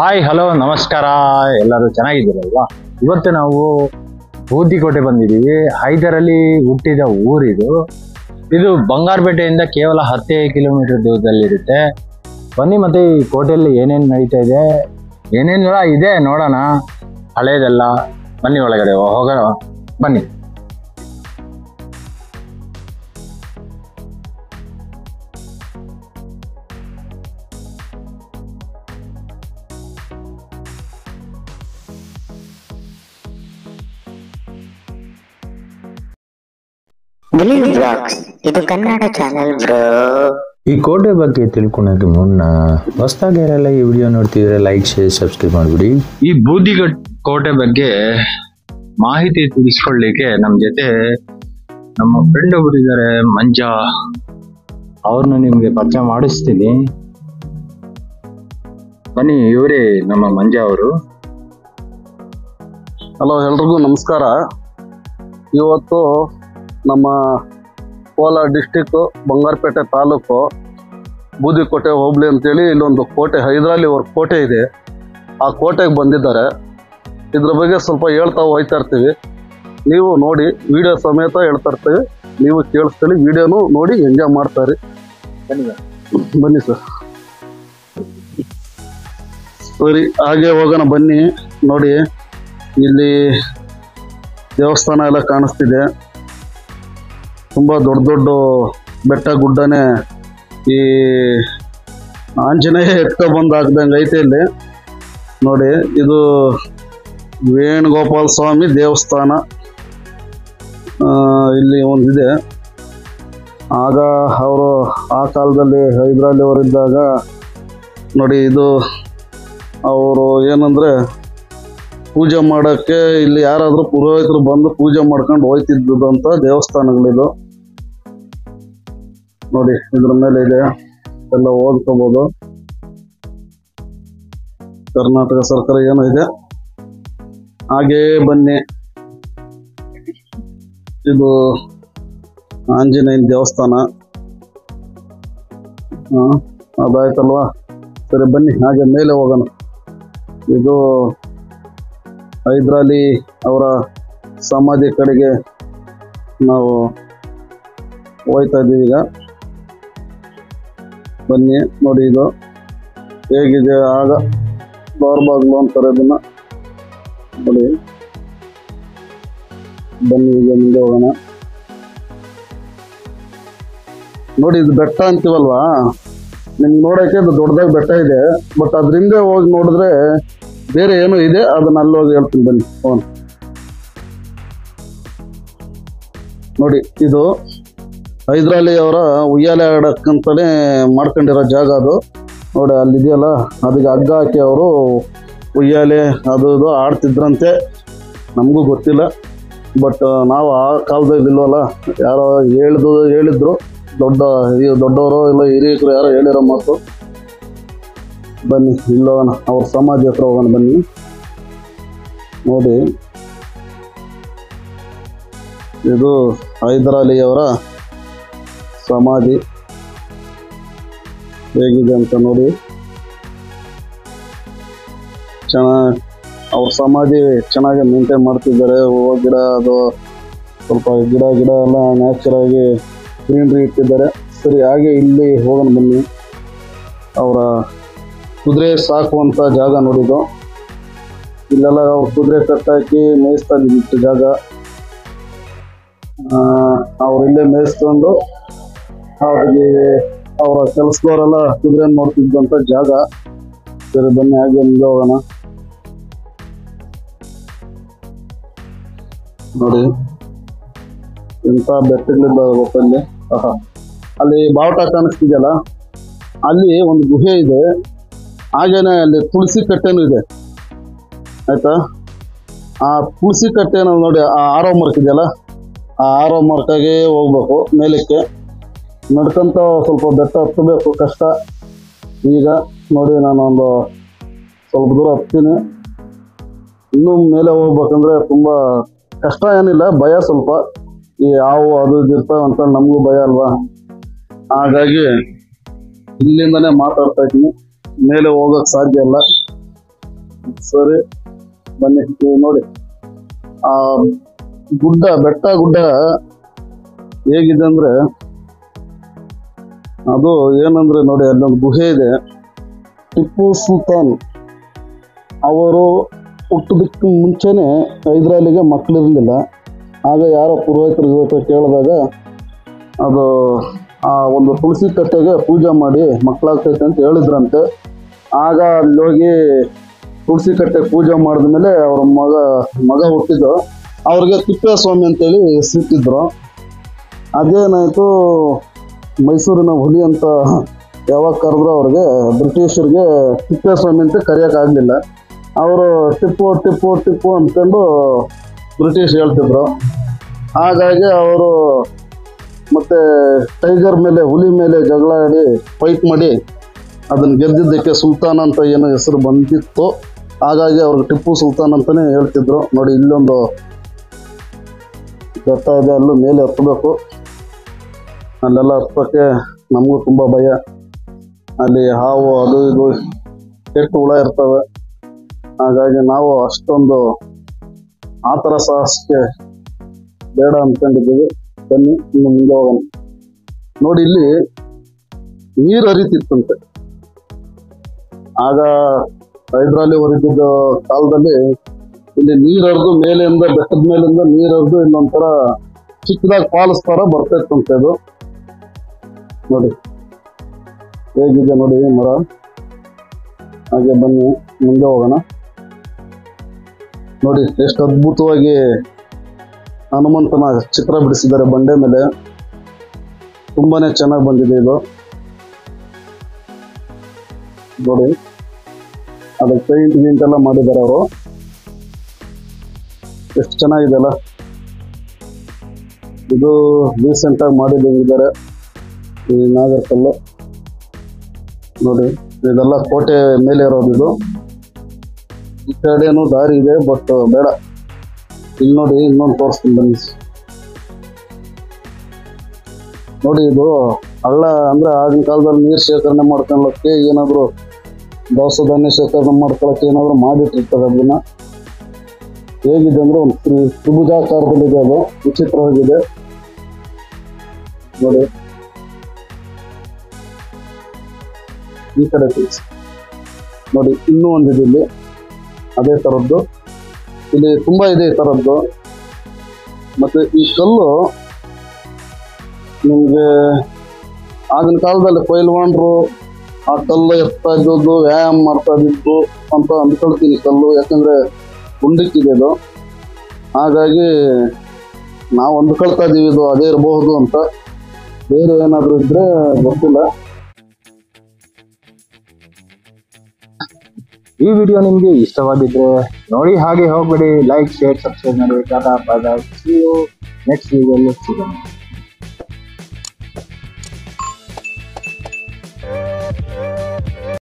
Hi hello ನಮಸ್ಕಾರ, ಎಲ್ಲರೂ ಚೆನ್ನಾಗಿದ್ದೀರಲ್ವಾ? ಇವತ್ತು ನಾವು ಬೂದಿಕೋಟೆ ಬಂದಿದ್ದೀವಿ. ಹೈದರಲ್ಲಿ ಹುಟ್ಟಿದ ಊರಿದು. ಇದು ಬಂಗಾರಪೇಟೆಯಿಂದ ಕೇವಲ 10 ಕಿಲೋಮೀಟರ್ ದೂರದಲ್ಲಿರುತ್ತೆ. ಬನ್ನಿ, ಮತ್ತೆ ಈ ಕೋಟೆಯಲ್ಲಿ ಏನೇನು ನಡೀತಾ ಇದೆ, ಏನೇನೆಲ್ಲ ಇದೆ ನೋಡೋಣ. ಹಳೇದೆಲ್ಲ. ಬನ್ನಿ, ಒಳಗಡೆ ಹೋಗೋಣ. ಬನ್ನಿ. ಇದು ಕನ್ನಡ ಚಾನೆಲ್ ಬ್ರೋ. ಈ ಕೋಟೆ ಬಗ್ಗೆ ತಿಳ್ಕೊಳಕ್ಕೆ ಮುನ್ನ ಹೊಸದಾಗಿ ಯಾರೆಲ್ಲ ಈ ವಿಡಿಯೋ ನೋಡ್ತಿದ್ರೆ ಲೈಕ್, ಶೇರ್, ಸಬ್ಸ್ಕ್ರೈಬ್ ಮಾಡ್ಬಿಡಿ. ಈ ಕೋಟೆ ಬಗ್ಗೆ ಮಾಹಿತಿ ತಿಳಿಸ್ಕೊಳ್ಳಿಕ್ಕೆ ನಮ್ಮ ಜೊತೆ ನಮ್ಮ ಫ್ರೆಂಡ್ ಒಬ್ರು ಇದ್ದಾರೆ, ಮಂಜಾ. ಅವ್ರನ್ನ ನಿಮ್ಗೆ ಪರಿಚಯ ಮಾಡಿಸ್ತೀನಿ. ಬನ್ನಿ, ಇವರೇ ನಮ್ಮ ಮಂಜಾ ಅವರು. ಹಲೋ, ಎಲ್ರಿಗೂ ನಮಸ್ಕಾರ. ಇವತ್ತು ನಮ್ಮ ಕೋಲಾರ ಡಿಸ್ಟಿಕ್ಕು ಬಂಗಾರಪೇಟೆ ತಾಲೂಕು ಬೂದಿಕೋಟೆ ಹೋಬಳಿ ಅಂತೇಳಿ ಇಲ್ಲೊಂದು ಕೋಟೆ, ಹೈದರಾಲಿ ಅವ್ರ ಕೋಟೆ ಇದೆ. ಆ ಕೋಟೆಗೆ ಬಂದಿದ್ದಾರೆ. ಇದ್ರ ಬಗ್ಗೆ ಸ್ವಲ್ಪ ಹೇಳ್ತಾ ಹೋಗ್ತಾ ಇರ್ತೀವಿ. ನೀವು ನೋಡಿ, ವಿಡಿಯೋ ಸಮೇತ ಹೇಳ್ತಾ ಇರ್ತೀವಿ. ನೀವು ಕೇಳಿಸ್ತೀವಿ, ವಿಡಿಯೋನು ನೋಡಿ ಎಂಜಾಯ್ ಮಾಡ್ತಾರೆ. ಬನ್ನಿ ಸರ್. ಸರಿ, ಹಾಗೆ ಹೋಗೋಣ ಬನ್ನಿ. ನೋಡಿ, ಇಲ್ಲಿ ದೇವಸ್ಥಾನ ಎಲ್ಲ ಕಾಣಿಸ್ತಿದೆ. ತುಂಬ ದೊಡ್ಡ ದೊಡ್ಡ ಬೆಟ್ಟ ಗುಡ್ಡನೇ ಈ ಆಂಜನೇಯ ಎತ್ಕೊಬಂದು ಹಾಕ್ದಂಗೆ ಐತೆ ಇಲ್ಲಿ. ನೋಡಿ, ಇದು ವೇಣುಗೋಪಾಲ ಸ್ವಾಮಿ ದೇವಸ್ಥಾನ ಇಲ್ಲಿ ಒಂದಿದೆ. ಆಗ ಅವರು ಆ ಕಾಲದಲ್ಲಿ ಹೈದರಾಲಿ ಅವರಿದ್ದಾಗ ನೋಡಿ, ಇದು ಅವರು ಏನಂದರೆ ಪೂಜೆ ಮಾಡೋಕ್ಕೆ ಇಲ್ಲಿ ಯಾರಾದರೂ ಪುರೋಹಿತರು ಬಂದು ಪೂಜೆ ಮಾಡ್ಕೊಂಡು ಹೋಯ್ತಿದ್ದಂಥ ದೇವಸ್ಥಾನಗಳಿದು. ನೋಡಿ, ಇದ್ರ ಮೇಲೆ ಇದೆ, ಎಲ್ಲ ಓದ್ಕೋಬೋದು. ಕರ್ನಾಟಕ ಸರ್ಕಾರ ಏನೋ ಇದೆ. ಹಾಗೇ ಬನ್ನಿ, ಇದು ಆಂಜನೇಯನ ದೇವಸ್ಥಾನ. ಅದಾಯ್ತಲ್ವಾ? ಸರಿ, ಬನ್ನಿ ಹಾಗೆ ಮೇಲೆ ಹೋಗೋಣ. ಇದು ಹೈದರಾಲಿ ಅವರ ಸಮಾಧಿ ಕಡೆಗೆ ನಾವು ಹೋಗ್ತಾ ಇದ್ದೀವಿ ಈಗ. ಬನ್ನಿ, ನೋಡಿ ಇದು ಹೇಗಿದೆ. ಆಗ ಬಾಗ್ಲು ಅಂತಾರೆ ಇದನ್ನ. ನೋಡಿ, ಬನ್ನಿ ಈಗ ಮುಂದೆ ಹೋಗೋಣ. ನೋಡಿ, ಇದು ಬೆಟ್ಟ ಅಂತೀವಲ್ವಾ, ನಿಮ್ಗೆ ನೋಡೋಕ್ಕೆ ಅದು ದೊಡ್ಡದಾಗಿ ಬೆಟ್ಟ ಇದೆ. ಬಟ್ ಅದರಿಂದ ಹೋಗಿ ನೋಡಿದ್ರೆ ಬೇರೆ ಏನೋ ಇದೆ, ಅದನ್ನ ಅಲ್ಲಿ ಹೋಗಿ ಹೇಳ್ತೀನಿ ಬನ್ನಿ. ನೋಡಿ, ಇದು ಹೈದರಾಲಿ ಅವರ ಉಯ್ಯಾಲೆ ಆಡಕ್ಕಂತಾನೆ ಮಾಡ್ಕೊಂಡಿರೋ ಜಾಗ ಅದು. ನೋಡಿ, ಅಲ್ಲಿದೆಯಲ್ಲ, ಅದಕ್ಕೆ ಹಗ್ಗ ಹಾಕಿ ಅವರು ಉಯ್ಯಾಲೆ ಅದು ಇದು ಆಡ್ತಿದ್ರಂತೆ. ನಮಗೂ ಗೊತ್ತಿಲ್ಲ, ಬಟ್ ನಾವು ಆ ಕಾಲದಲ್ಲಿ ಇಲ್ವಲ್ಲ, ಯಾರೋ ಹೇಳಿದ್ರು, ದೊಡ್ಡವರು ಇಲ್ಲ ಹಿರಿಯರು ಯಾರೋ ಹೇಳಿರೋ ಮಾತು. ಬನ್ನಿ, ಇಲ್ಲಿ ಹೋಗೋಣ, ಅವ್ರ ಸಮಾಧಿ ಹತ್ರ ಹೋಗೋಣ ಬನ್ನಿ. ನೋಡಿ, ಇದು ಹೈದರಾಲಿ ಅವರ ಸಮಾಧಿ ಹೇಗಿದೆ ಅಂತ ನೋಡಿ. ಅವ್ರ ಸಮಾಧಿ ಚೆನ್ನಾಗಿ ಮೇಂಟೈನ್ ಮಾಡ್ತಿದ್ದಾರೆ. ಹೂವು ಗಿಡ, ಅದು ಸ್ವಲ್ಪ ಗಿಡ ಎಲ್ಲ ನ್ಯಾಚುರಲ್ ಆಗಿ ಗ್ರೀನ್ರಿ ಇಟ್ಟಿದ್ದಾರೆ. ಸರಿ, ಹಾಗೆ ಇಲ್ಲಿ ಹೋಗೋಣ ಬನ್ನಿ. ಅವರ ಕುದುರೆ ಸಾಕುವಂಥ ಜಾಗ ನೋಡಿದ್ದು. ಇಲ್ಲೆಲ್ಲ ಅವ್ರು ಕುದುರೆ ಕಟ್ಟಾಕಿ ಮೇಯಿಸ್ತಾ ಇದ್ದಿತ್ತು ಜಾಗ. ಅವರಿಲ್ಲೇ ಮೇಯಿಸ್ಕೊಂಡು ಅವ್ರಿಗೆ ಅವರ ಕೆಲಸದವರೆಲ್ಲ ಕುದುರೆ ನೋಡ್ತಿದ್ದಂಥ ಜಾಗ. ಸರಿ, ಬನ್ನಿ ಹಾಗೆ ಮುಂದೆ ಹೋಗೋಣ. ನೋಡಿ, ಎಂಥ ಬೆಟ್ಟಗಳಿದ್ದಾವೆ ಗೊತ್ತಲ್ಲಿ. ಅಲ್ಲಿ ಬಾವುಟ ಕಾಣಿಸ್ತಿದೆಯಲ್ಲ, ಅಲ್ಲಿ ಒಂದು ಗುಹೆ ಇದೆ. ಹಾಗೇನೆ ಅಲ್ಲಿ ತುಳಸಿ ಕಟ್ಟೆನೂ ಇದೆ, ಆಯ್ತಾ? ಆ ತುಳಸಿ ಕಟ್ಟೆನ ನೋಡಿ, ಆ ಆರೋ ಮಾರ್ಕ್ ಇದೆಯಲ್ಲ, ಆ ಆರೋ ಮಾರ್ಕಾಗೆ ಹೋಗ್ಬೇಕು ಮೇಲಕ್ಕೆ. ನಡ್ಕೊಂತ ಸ್ವಲ್ಪ ಬೆಟ್ಟ ಹತ್ತಬೇಕು, ಕಷ್ಟ. ಈಗ ನೋಡಿ, ನಾನೊಂದು ಸ್ವಲ್ಪ ದೂರ ಹತ್ತೀನಿ. ಇನ್ನೂ ಮೇಲೆ ಹೋಗ್ಬೇಕಂದ್ರೆ ತುಂಬ ಕಷ್ಟ ಏನಿಲ್ಲ, ಭಯ ಸ್ವಲ್ಪ. ಈ ಹಾವು ಅದು ಇರ್ತಾವೆ ಅಂತ ನಮಗೂ ಭಯ ಅಲ್ವಾ. ಹಾಗಾಗಿ ಇಲ್ಲಿಂದನೇ ಮಾತಾಡ್ತಾ ಇದ್ದೀನಿ. ಮೇಲೆ ಹೋಗೋಕ್ಕೆ ಸಾಧ್ಯ ಇಲ್ಲ. ಸರಿ ಬನ್ನಿ ನೀವು ನೋಡಿ ಆ ಗುಡ್ಡ ಬೆಟ್ಟ ಗುಡ್ಡ ಹೇಗಿದೆ ಅಂದ್ರೆ ಅದು ಏನಂದ್ರೆ ನೋಡಿ ಅಲ್ಲೊಂದು ಗುಹೆ ಇದೆ. ಟಿಪ್ಪು ಸುಲ್ತಾನ್ ಅವರು ಹುಟ್ಟೋದಕ್ಕೆ ಮುಂಚೆನೆ ಹೈದರಾಲಿಗೆ ಮಕ್ಕಳಿರಲಿಲ್ಲ. ಆಗ ಯಾರೋ ಪುರೋಹಿತರ ಜೊತೆ ಕೇಳಿದಾಗ ಅದು ಆ ಒಂದು ತುಳಸಿ ಕಟ್ಟೆಗೆ ಪೂಜೆ ಮಾಡಿ ಮಕ್ಕಳಾಗ್ತೈತೆ ಅಂತ ಹೇಳಿದ್ರಂತೆ. ಆಗ ಅಲ್ಲಿ ಹೋಗಿ ತುಳಸಿ ಕಟ್ಟೆ ಪೂಜೆ ಮಾಡಿದ್ಮೇಲೆ ಅವ್ರ ಮಗ ಹುಟ್ಟಿದ್ದು. ಅವ್ರಿಗೆ ತಿಪ್ಪೇಸ್ವಾಮಿ ಅಂತೇಳಿ ಸಿಕ್ಕಿದ್ರು. ಅದೇನಾಯಿತು, ಮೈಸೂರಿನ ಹುಲಿ ಅಂತ ಯಾವಾಗ ಕರೆದ್ರು ಅವ್ರಿಗೆ ಬ್ರಿಟಿಷರಿಗೆ ತಿಪ್ಪೇಸ್ವಾಮಿ ಅಂತ ಕರೆಯೋಕ್ಕಾಗಲಿಲ್ಲ. ಅವರು ಟಿಪ್ಪು ಟಿಪ್ಪು ಟಿಪ್ಪು ಅಂದ್ಕೊಂಡು ಬ್ರಿಟಿಷ್ ಹೇಳ್ತಿದ್ರು. ಹಾಗಾಗಿ ಅವರು ಮತ್ತೆ ಟೈಗರ್ ಮೇಲೆ ಹುಲಿ ಮೇಲೆ ಜಗಳ ಆಡಿ ಫೈಟ್ ಮಾಡಿ ಅದನ್ನು ಗೆದ್ದಿದ್ದಕ್ಕೆ ಸುಲ್ತಾನ್ ಅಂತ ಏನೋ ಹೆಸರು ಬಂದಿತ್ತು. ಹಾಗಾಗಿ ಅವ್ರಿಗೆ ಟಿಪ್ಪು ಸುಲ್ತಾನ್ ಅಂತಲೇ ಹೇಳ್ತಿದ್ರು. ನೋಡಿ ಇಲ್ಲೊಂದು ಬೆಟ್ಟ ಇದೆ, ಅಲ್ಲೂ ಮೇಲೆ ಹತ್ತಬೇಕು. ಅಲ್ಲೆಲ್ಲ ಹತ್ತಕ್ಕೆ ನಮಗೂ ತುಂಬ ಭಯ. ಅಲ್ಲಿ ಹಾವು ಅದು ಇದು ಕೆಟ್ಟ ಹುಳ ಇರ್ತವೆ. ಹಾಗಾಗಿ ನಾವು ಅಷ್ಟೊಂದು ಆ ಥರ ಸಾಹಸಕ್ಕೆ ಬೇಡ ಅಂದ್ಕೊಂಡಿದ್ದೀವಿ. ಬನ್ನಿ ಇನ್ನು ಮುಂದೆ ಹೋಗೋಣ. ನೋಡಿ ಇಲ್ಲಿ ನೀರು ಹರಿತಿತ್ತಂತೆ. ಆಗ ಹೈದರಾಲಿ ಹೊರಗಿದ್ದ ಕಾಲದಲ್ಲಿ ಇಲ್ಲಿ ನೀರು ಹರಿದು ಮೇಲಿಂದ ಬೆಟ್ಟದ ಮೇಲಿಂದ ನೀರು ಹರಿದು ಇನ್ನೊಂಥರ ಚಿಕ್ಕದಾಗಿ ಫಾಲ್ಸ್ ಥರ ಬರ್ತಾಯಿತ್ತಂತೆ. ಅದು ನೋಡಿ ಹೇಗಿದೆ ನೋಡಿ ಮರ. ಹಾಗೆ ಬನ್ನಿ ಮುಂದೆ ಹೋಗೋಣ. ನೋಡಿ ಎಷ್ಟು ಅದ್ಭುತವಾಗಿ ಹನುಮಂತನ ಚಿತ್ರ ಬಿಡಿಸಿದ್ದಾರೆ ಬಂಡೆ ಮೇಲೆ. ತುಂಬಾನೇ ಚೆನ್ನಾಗಿ ಬಂದಿದೆ ಇದು ನೋಡಿ. ಅದಕ್ಕೆ ಪೇಂಟ್ ಗೀಂಟ್ ಎಲ್ಲ ಮಾಡಿದ್ದಾರೆ ಅವರು. ಎಷ್ಟು ಚೆನ್ನಾಗಿದೆ ಅಲ್ಲ. ಇದು ರೀಸೆಂಟ್ ಆಗಿ ಮಾಡಿದ್ದಾರೆ ಈ ನಾಗರಕಲ್ಲು. ನೋಡಿ ಇದೆಲ್ಲ ಕೋಟೆ ಮೇಲೆ ಇರೋದು. ಇದು ಈ ಕಡೆನೂ ದಾರಿ ಇದೆ, ಬಟ್ ಬೇಡ. ಇಲ್ಲಿ ನೋಡಿ ಇನ್ನೊಂದು ತೋರಿಸ್ತೀನಿ ಬನ್ನಿ. ನೋಡಿ ಇದು ಹಳ್ಳ ಅಂದ್ರೆ ಆಗಿನ ಕಾಲದಲ್ಲಿ ನೀರು ಶೇಖರಣೆ ಮಾಡ್ಕೊಳ್ಳೋಕ್ಕೆ ಏನಾದ್ರು ದವಸ ಧಾನ್ಯ ಶೇಖರಣೆ ಮಾಡ್ಕೊಳ್ಳೋಕೆ ಏನಾದ್ರು ಮಾಡಿಟ್ಟಿರ್ತಾರೆ. ಅದನ್ನ ಹೇಗಿದೆ ಅಂದ್ರೆ ಒಂದು ತ್ರಿಭುಜಾಕಾರದಲ್ಲಿದೆ. ಅದು ವಿಚಿತ್ರವಾಗಿದೆ ನೋಡಿ. ಈ ಕಡೆ ನೋಡಿ ಇನ್ನೂ ಒಂದಿದೆ ಇಲ್ಲಿ ಅದೇ ಥರದ್ದು. ಇಲ್ಲಿ ತುಂಬ ಇದೆ ಈ ಥರದ್ದು. ಮತ್ತು ಈ ಕಲ್ಲು ನಿಮಗೆ ಆಗಿನ ಕಾಲದಲ್ಲಿ ಪೈಲ್ವಾನ್ರು ಆ ಕಲ್ಲು ಎತ್ತಾ ಇದ್ದದ್ದು, ವ್ಯಾಯಾಮ ಮಾಡ್ತಾ ಇದ್ದಿದ್ದು ಅಂತ ಅಂದ್ಕೊಳ್ತೀನಿ ಕಲ್ಲು. ಯಾಕಂದರೆ ಗುಂಡಕ್ಕಿದೆ ಇದು. ಹಾಗಾಗಿ ನಾವು ಅಂದ್ಕೊಳ್ತಾ ಇದ್ದೀವಿ ಇದು ಅದೇ ಇರಬಹುದು ಅಂತ. ಬೇರೆ ಏನಾದರೂ ಇದ್ದರೆ ಗೊತ್ತಿಲ್ಲ. ಈ ವಿಡಿಯೋ ನಿಮಗೆ ಇಷ್ಟವಾಗಿದ್ರೆ ನೋಡಿ, ಹಾಗೆ ಹೋಗ್ಬೇಡಿ. ಲೈಕ್, ಶೇರ್, ಸಬ್ಸ್ಕ್ರೈಬ್ ಮಾಡಿ. ಟಾಟಾ ಬಾಯ್ ಬಾಯ್. ಸಿ ಯು ನೆಕ್ಸ್ಟ್ ವಿಡಿಯೋಲಿ ಸಿಗೋಣ.